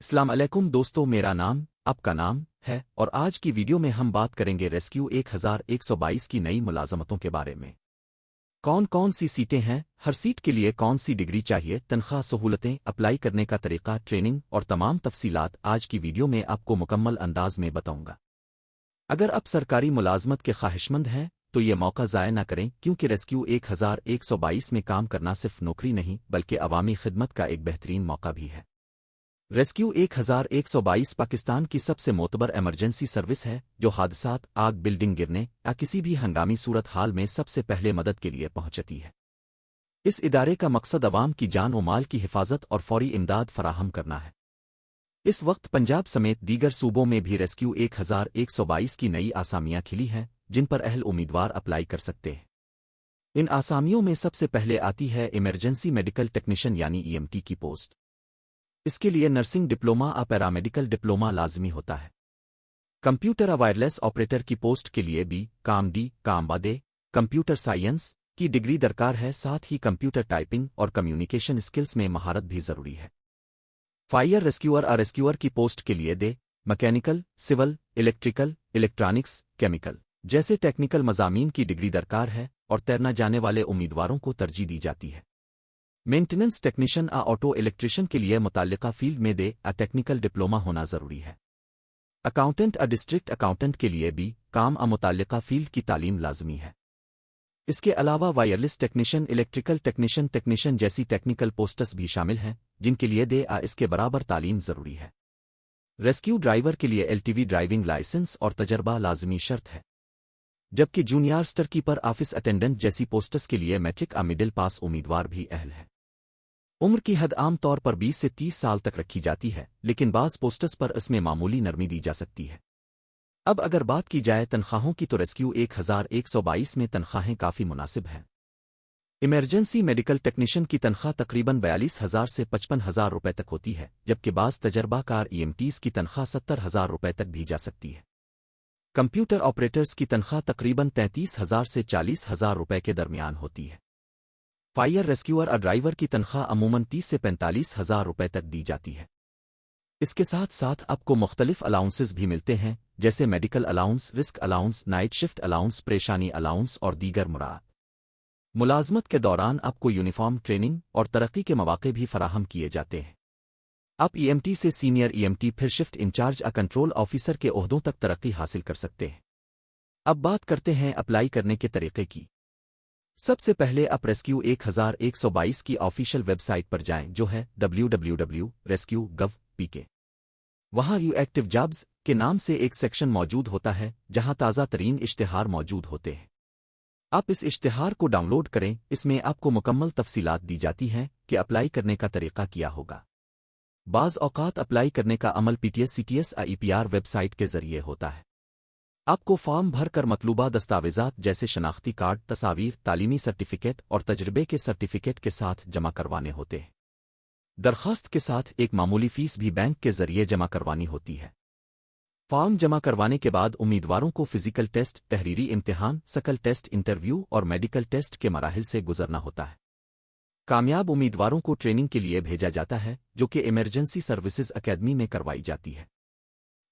السلام علیکم دوستو، میرا نام آپ کا نام ہے اور آج کی ویڈیو میں ہم بات کریں گے ریسکیو 1122 کی نئی ملازمتوں کے بارے میں۔ کون کون سی سیٹیں ہیں، ہر سیٹ کے لیے کون سی ڈگری چاہیے، تنخواہ، سہولتیں، اپلائی کرنے کا طریقہ، ٹریننگ اور تمام تفصیلات آج کی ویڈیو میں آپ کو مکمل انداز میں بتاؤں گا۔ اگر آپ سرکاری ملازمت کے خواہشمند ہیں تو یہ موقع ضائع نہ کریں، کیونکہ ریسکیو 1122 میں کام کرنا صرف نوکری نہیں بلکہ عوامی خدمت کا ایک بہترین موقع بھی ہے۔ ریسکیو 1122 پاکستان کی سب سے معتبر ایمرجنسی سروس ہے جو حادثات، آگ، بلڈنگ گرنے یا کسی بھی ہنگامی صورتحال میں سب سے پہلے مدد کے لیے پہنچتی ہے۔ اس ادارے کا مقصد عوام کی جان و مال کی حفاظت اور فوری امداد فراہم کرنا ہے۔ اس وقت پنجاب سمیت دیگر صوبوں میں بھی ریسکیو 1122 کی نئی آسامیاں کھلی ہیں جن پر اہل امیدوار اپلائی کر سکتے ہیں۔ ان آسامیوں میں سب سے پہلے آتی ہے ایمرجنسی میڈیکل ٹیکنیشین یعنی EMT کی پوسٹ۔ اس کے لیے نرسنگ ڈپلومہ یا پیرامیڈیکل ڈپلومہ لازمی ہوتا ہے۔ کمپیوٹر وائرلیس آپریٹر کی پوسٹ کے لیے بھی کام بادے کمپیوٹر سائنس کی ڈگری درکار ہے، ساتھ ہی کمپیوٹر ٹائپنگ اور کمیونیکیشن اسکلز میں مہارت بھی ضروری ہے۔ فائر ریسکیور کی پوسٹ کے لیے mechanical, civil, electrical, electronics, chemical جیسے ٹیکنیکل مضامین کی ڈگری درکار ہے اور تیرنا جانے والے امیدواروں کو ترجیح دی جاتی ہے۔ مینٹیننس ٹیکنیشین آٹو الیکٹریشین کے لیے متعلقہ فیلڈ میں ٹیکنیکل ڈپلومہ ہونا ضروری ہے۔ اکاؤنٹنٹ ڈسٹرکٹ اکاؤنٹنٹ کے لیے بھی متعلقہ فیلڈ کی تعلیم لازمی ہے۔ اس کے علاوہ وائرلیس ٹیکنیشین، الیکٹریکل ٹیکنیشین جیسی ٹیکنیکل پوسٹس بھی شامل ہیں جن کے لیے اس کے برابر تعلیم ضروری ہے۔ ریسکیو ڈرائیور کے لیے LTV ڈرائیونگ لائسنس اور تجربہ لازمی شرط ہے، جبکہ جونیئر سٹر کیپر، آفس اٹینڈنٹ جیسی پوسٹس کے لیے میٹرک یا مڈل پاس امیدوار بھی اہل ہے۔ عمر کی حد عام طور پر 20 سے 30 سال تک رکھی جاتی ہے، لیکن بعض پوسٹس پر اس میں معمولی نرمی دی جا سکتی ہے۔ اب اگر بات کی جائے تنخواہوں کی تو ریسکیو 1122 میں تنخواہیں کافی مناسب ہیں۔ ایمرجنسی میڈیکل ٹیکنیشین کی تنخواہ تقریباً 42,000 سے 55,000 روپے تک ہوتی ہے، جبکہ بعض تجربہ کار EMTs کی تنخواہ 70,000 روپے تک بھی جا سکتی ہے۔ کمپیوٹر آپریٹرز کی تنخواہ تقریباً 33,000 سے 40,000 روپے کے درمیان ہوتی ہے۔ فائر ریسکیور ڈرائیور کی تنخواہ عموماً 30 سے 45,000 روپے تک دی جاتی ہے۔ اس کے ساتھ ساتھ آپ کو مختلف الاؤنسز بھی ملتے ہیں جیسے medical allowance, risk allowance, night shift allowance, پریشانی الاؤنس اور دیگر مراد۔ ملازمت کے دوران آپ کو یونیفارم، ٹریننگ اور ترقی کے مواقع بھی فراہم کیے جاتے ہیں۔ آپ EMT سے سینئر EMT، پھر شفٹ انچارج یا کنٹرول آفیسر کے عہدوں تک ترقی حاصل کر سکتے ہیں۔ اب بات کرتے ہیں اپلائی کرنے کے طریقے کی۔ سب سے پہلے آپ ریسکیو 1122 کی آفیشیل ویب سائٹ پر جائیں جو ہے www.rescue.gov.pk۔ وہاں ایکٹیو جابز کے نام سے ایک سیکشن موجود ہوتا ہے جہاں تازہ ترین اشتہار موجود ہوتے ہیں۔ آپ اس اشتہار کو ڈاؤن لوڈ کریں، اس میں آپ کو مکمل تفصیلات دی جاتی ہیں کہ اپلائی کرنے کا طریقہ کیا ہوگا۔ بعض اوقات اپلائی کرنے کا عمل PTS CTS یا EPR ویب سائٹ کے ذریعے ہوتا ہے۔ آپ کو فارم بھر کر مطلوبہ دستاویزات جیسے شناختی کارڈ، تصاویر، تعلیمی سرٹیفکیٹ اور تجربے کے سرٹیفکیٹ کے ساتھ جمع کروانے ہوتے ہیں۔ درخواست کے ساتھ ایک معمولی فیس بھی بینک کے ذریعے جمع کروانی ہوتی ہے۔ فارم جمع کروانے کے بعد امیدواروں کو فزیکل ٹیسٹ، تحریری امتحان، سکل ٹیسٹ، انٹرویو اور میڈیکل ٹیسٹ کے مراحل سے گزرنا ہوتا ہے۔ کامیاب امیدواروں کو ٹریننگ کے لیے بھیجا جاتا ہے جو کہ ایمرجنسی سروسز اکیڈمی میں کروائی جاتی ہے۔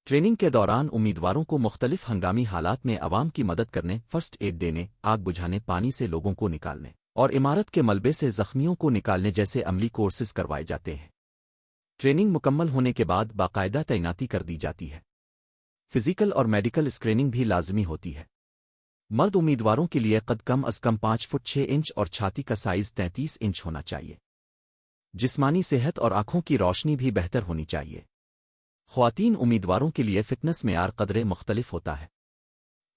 ٹریننگ کے دوران امیدواروں کو مختلف ہنگامی حالات میں عوام کی مدد کرنے، فرسٹ ایڈ دینے، آگ بجھانے، پانی سے لوگوں کو نکالنے اور عمارت کے ملبے سے زخمیوں کو نکالنے جیسے عملی کورسز کروائے جاتے ہیں۔ ٹریننگ مکمل ہونے کے بعد باقاعدہ تعیناتی کر دی جاتی ہے۔ فزیکل اور میڈیکل اسکریننگ بھی لازمی ہوتی ہے۔ مرد امیدواروں کے لیے قد کم از کم 5 فٹ 6 انچ اور چھاتی کا سائز 33 انچ ہونا چاہیے۔ جسمانی صحت اور آنکھوں کی روشنی بھی بہتر ہونی چاہیے۔ خواتین امیدواروں کے لیے فٹنس معیار قدرے مختلف ہوتا ہے۔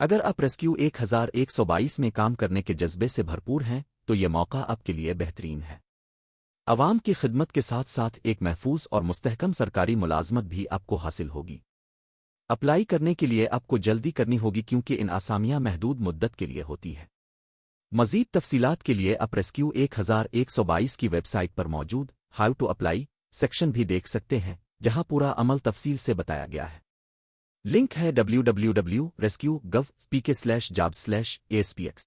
اگر آپ ریسکیو 1122 میں کام کرنے کے جذبے سے بھرپور ہیں تو یہ موقع آپ کے لیے بہترین ہے۔ عوام کی خدمت کے ساتھ ساتھ ایک محفوظ اور مستحکم سرکاری ملازمت بھی آپ کو حاصل ہوگی۔ اپلائی کرنے کے لیے آپ کو جلدی کرنی ہوگی کیونکہ ان آسامیاں محدود مدت کے لیے ہوتی ہے۔ مزید تفصیلات کے لیے آپ ریسکیو 1122 کی ویب سائٹ پر موجود ہاؤ ٹو اپلائی سیکشن بھی دیکھ سکتے ہیں جہاں پورا عمل تفصیل سے بتایا گیا ہے۔ لنک ہے www.rescue.gov.pk/jobs/aspx۔